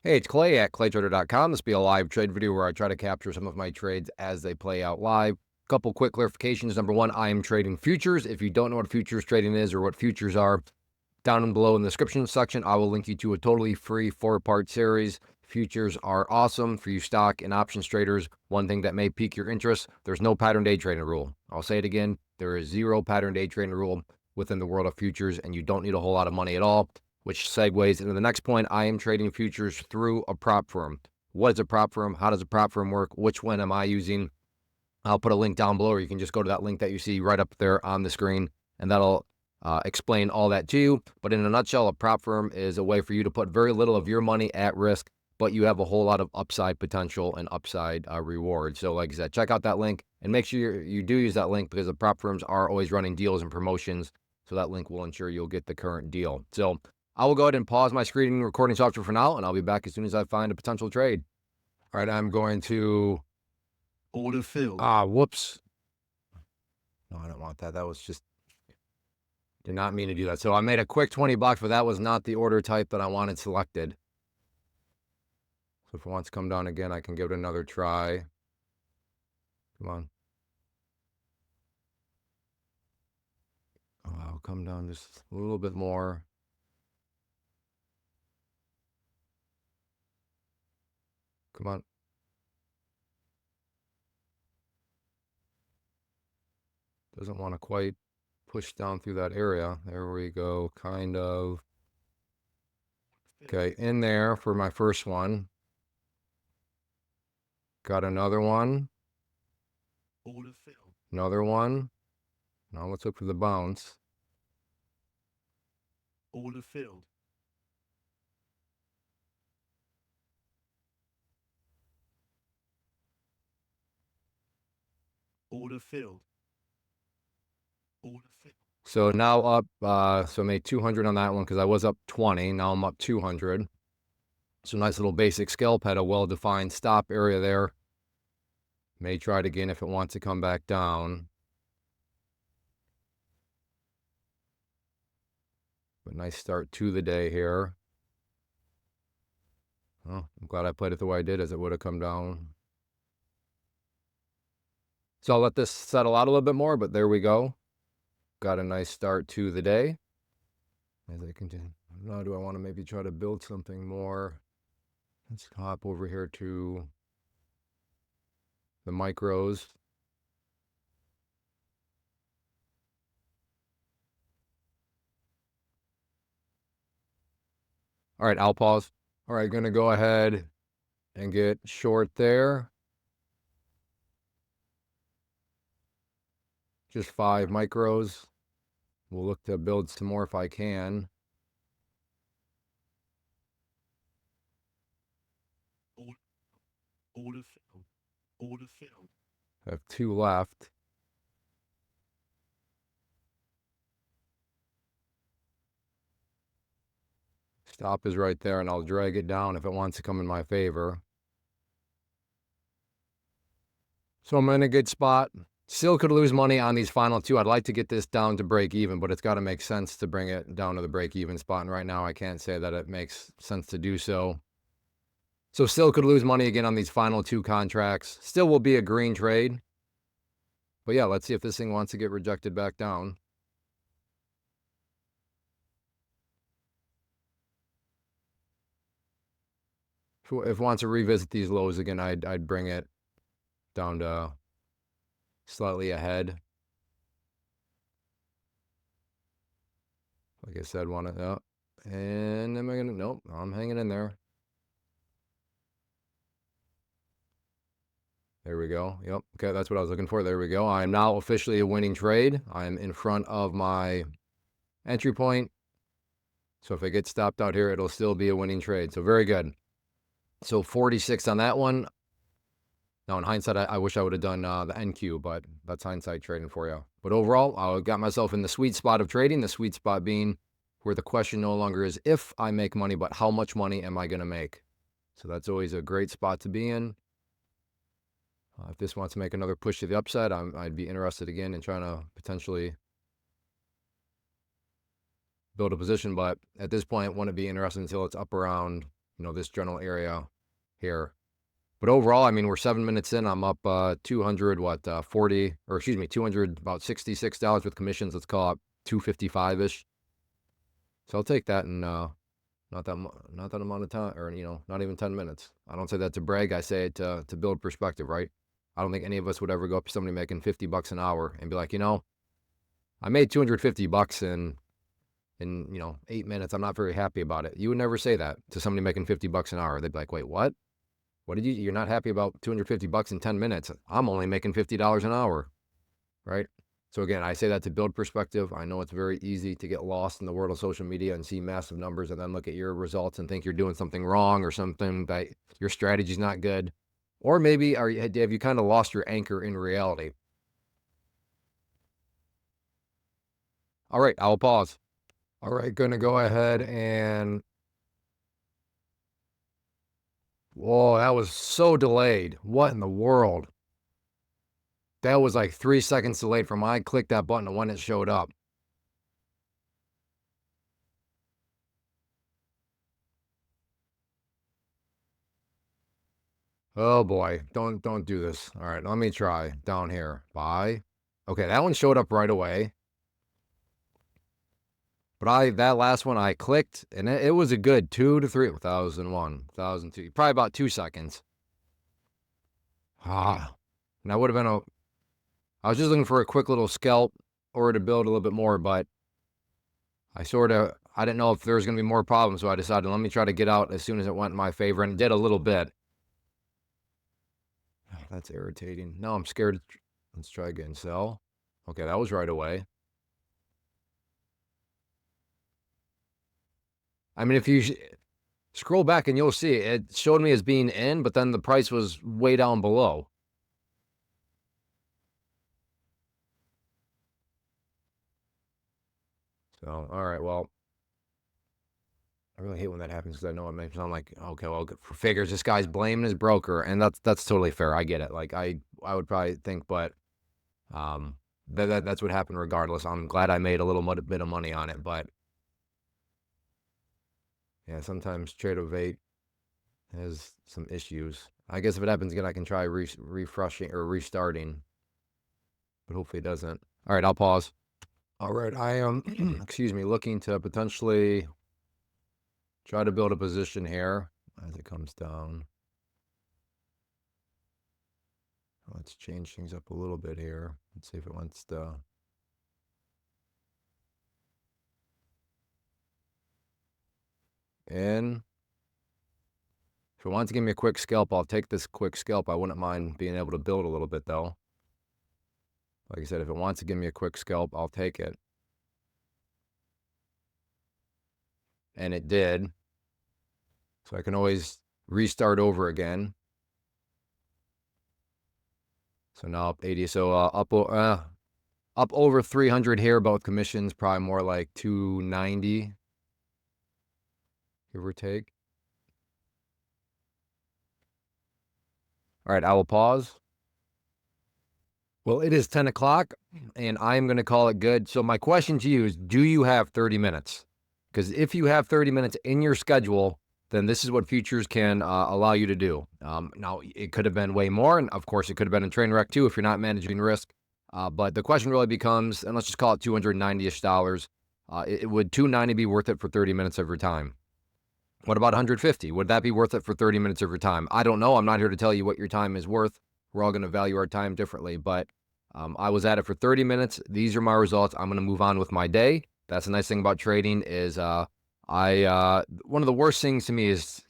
Hey, it's Clay at claytrader.com. This will be a live trade video where I try to capture some of my trades as they play out live. Couple quick clarifications. Number one, I am trading futures. If you don't know what futures trading is or what futures are, down below in the description section, I will link you to a totally free 4-part series. Futures are awesome for you stock and options traders. One thing that may pique your interest, there's no pattern day trading rule. I'll say it again, there is zero pattern day trading rule within the world of futures, and you don't need a whole lot of money at all, which segues into the next point. I am trading futures through a prop firm. What is a prop firm? How does a prop firm work? Which one am I using? I'll put a link down below, or you can just go to that link that you see right up there on the screen, and that'll explain all that to you. But in a nutshell, a prop firm is a way for you to put very little of your money at risk, but you have a whole lot of upside potential and upside reward. So like I said, check out that link and make sure you do use that link, because the prop firms are always running deals and promotions. So that link will ensure you'll get the current deal. So I will go ahead and pause my screen recording software for now, and I'll be back as soon as I find a potential trade. All right, I'm going to Order filled. whoops. No, I don't want that. That was just, did not mean to do that. So I made a quick 20 bucks, but that was not the order type that I wanted selected. So if it wants to come down again, I can give it another try. Come on. Oh, I'll come down just a little bit more. Come on. Doesn't want to quite push down through that area. There we go, kind of. Okay, in there for my first one. Got another one. Order filled. Another one. Now let's look for the bounce. Order filled. Order filled. Order filled. So now up, so I made 200 on that one because I was up 20. Now I'm up 200. So nice little basic scalp, had a well-defined stop area there. May try it again if it wants to come back down. But nice start to the day here. Oh, I'm glad I played it the way I did, as it would have come down. So I'll let this settle out a little bit more, but there we go. Got a nice start to the day. As I continue, now do I want to maybe try to build something more? Let's hop over here to the micros. All right, I'll pause. All right, gonna go ahead and get short there. Just 5 micros. We'll look to build some more if I can. Order filled. Order filled. I have 2 left. Stop is right there, and I'll drag it down if it wants to come in my favor. So I'm in a good spot. Still could lose money on these final 2. I'd like to get this down to break even, but it's got to make sense to bring it down to the break even spot. And right now I can't say that it makes sense to do so. So still could lose money again on these final 2 contracts. Still will be a green trade. But yeah, let's see if this thing wants to get rejected back down. If it wants to revisit these lows again, I'd bring it down to slightly ahead. Like I said, want to, and am I gonna, nope, I'm hanging in there. There we go. Yep. Okay, that's what I was looking for. There we go. I am now officially a winning trade. I'm in front of my entry point. So if I get stopped out here, it'll still be a winning trade. So very good. So 46 on that one. Now, in hindsight, I wish I would have done the NQ, but that's hindsight trading for you. But overall, I got myself in the sweet spot of trading, the sweet spot being where the question no longer is if I make money, but how much money am I going to make? So that's always a great spot to be in. If this wants to make another push to the upside, I'd be interested again in trying to potentially build a position. But at this point, wouldn't be interested until it's up around this general area here. But overall, I mean, we're 7 minutes in. I'm up 200, about $66 with commissions. Let's call it 255-ish. So I'll take that in not that amount of time, or not even 10 minutes. I don't say that to brag. I say it to build perspective, right? I don't think any of us would ever go up to somebody making $50 an hour and be like, I made $250 in 8 minutes. I'm not very happy about it. You would never say that to somebody making $50 an hour. They'd be like, wait, what? What did you're not happy about $250 in 10 minutes? I'm only making $50 an hour, right? So again, I say that to build perspective. I know it's very easy to get lost in the world of social media and see massive numbers and then look at your results and think you're doing something wrong or something, that your strategy's not good. Or maybe have you kind of lost your anchor in reality? All right, I'll pause. All right, gonna go ahead and... Whoa, that was so delayed. What in the world? That was like 3 seconds delayed from when I clicked that button to when it showed up. Oh boy, don't do this. All right, let me try down here. Buy. Okay, that one showed up right away. But that last one I clicked, and it was a good 2 to 3, 1,001, 1,002, probably about 2 seconds. And that would have been I was just looking for a quick little scalp or to build a little bit more, but I didn't know if there was going to be more problems, so I decided let me try to get out as soon as it went in my favor, and it did a little bit. That's irritating. No, I'm scared. Let's try again. Sell. Okay, that was right away. I mean, if you scroll back and you'll see it showed me as being in, but then the price was way down below. So, all right, well, I really hate when that happens because I know it makes me sound like, okay, well, for figures, this guy's blaming his broker, and that's totally fair. I get it. Like I would probably think, but that's what happened regardless. I'm glad I made a little bit of money on it, but yeah, sometimes Trade-O-Vate has some issues. I guess if it happens again, I can try refreshing or restarting, but hopefully it doesn't. All right, I'll pause. All right, I am, excuse me, looking to potentially try to build a position here as it comes down. Let's change things up a little bit here. Let's see if it wants to... in. If it wants to give me a quick scalp, I'll take this quick scalp. I wouldn't mind being able to build a little bit, though. Like I said, if it wants to give me a quick scalp, I'll take it. And it did. So I can always restart over again. So now up 80. So up over 300 here, both commissions, probably more like 290, give or take. All right, I will pause. Well, it is 10 o'clock, and I'm going to call it good. So my question to you is, do you have 30 minutes? Because if you have 30 minutes in your schedule, then this is what futures can allow you to do. Now, it could have been way more, and of course, it could have been a train wreck too if you're not managing risk. But the question really becomes, and let's just call it $290-ish. Would $290 be worth it for 30 minutes of your time? What about $150? Would that be worth it for 30 minutes of your time? I don't know. I'm not here to tell you what your time is worth. We're all going to value our time differently, but I was at it for 30 minutes. These are my results. I'm going to move on with my day. That's the nice thing about trading is one of the worst things to me is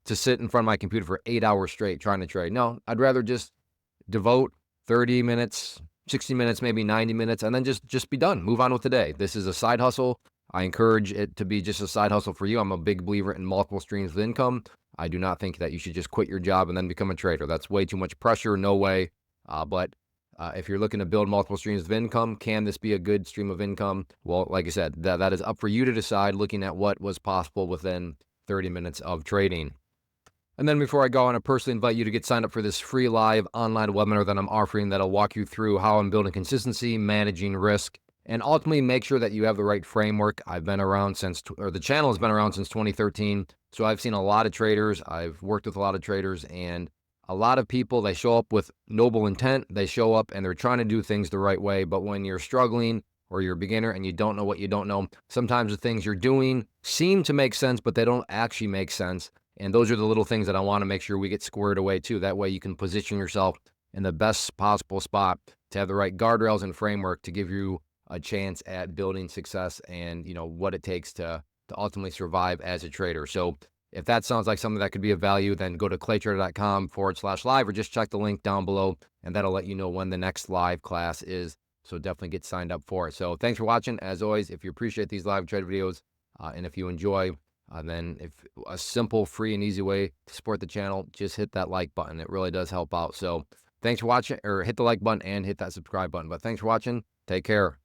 to sit in front of my computer for 8 hours straight trying to trade. No, I'd rather just devote 30 minutes, 60 minutes, maybe 90 minutes, and then just be done. Move on with the day. This is a side hustle. I encourage it to be just a side hustle for you. I'm a big believer in multiple streams of income. I do not think that you should just quit your job and then become a trader. That's way too much pressure. No way. But if you're looking to build multiple streams of income, can this be a good stream of income? Well, like I said, that is up for you to decide, looking at what was possible within 30 minutes of trading. And then before I go, I want to personally invite you to get signed up for this free live online webinar that I'm offering that'll walk you through how I'm building consistency, managing risk, And ultimately, make sure that you have the right framework. I've been around or the channel has been around since 2013. So I've seen a lot of traders. I've worked with a lot of traders, and a lot of people, they show up with noble intent. They show up and they're trying to do things the right way. But when you're struggling or you're a beginner and you don't know what you don't know, sometimes the things you're doing seem to make sense, but they don't actually make sense. And those are the little things that I want to make sure we get squared away too. That way you can position yourself in the best possible spot to have the right guardrails and framework to give you a chance at building success and, what it takes to ultimately survive as a trader. So if that sounds like something that could be of value, then go to claytrader.com/live or just check the link down below, and that'll let you know when the next live class is. So definitely get signed up for it. So thanks for watching. As always, if you appreciate these live trade videos, and if you enjoy, then if a simple, free, and easy way to support the channel, just hit that like button. It really does help out. So thanks for watching, or hit the like button and hit that subscribe button. But thanks for watching. Take care.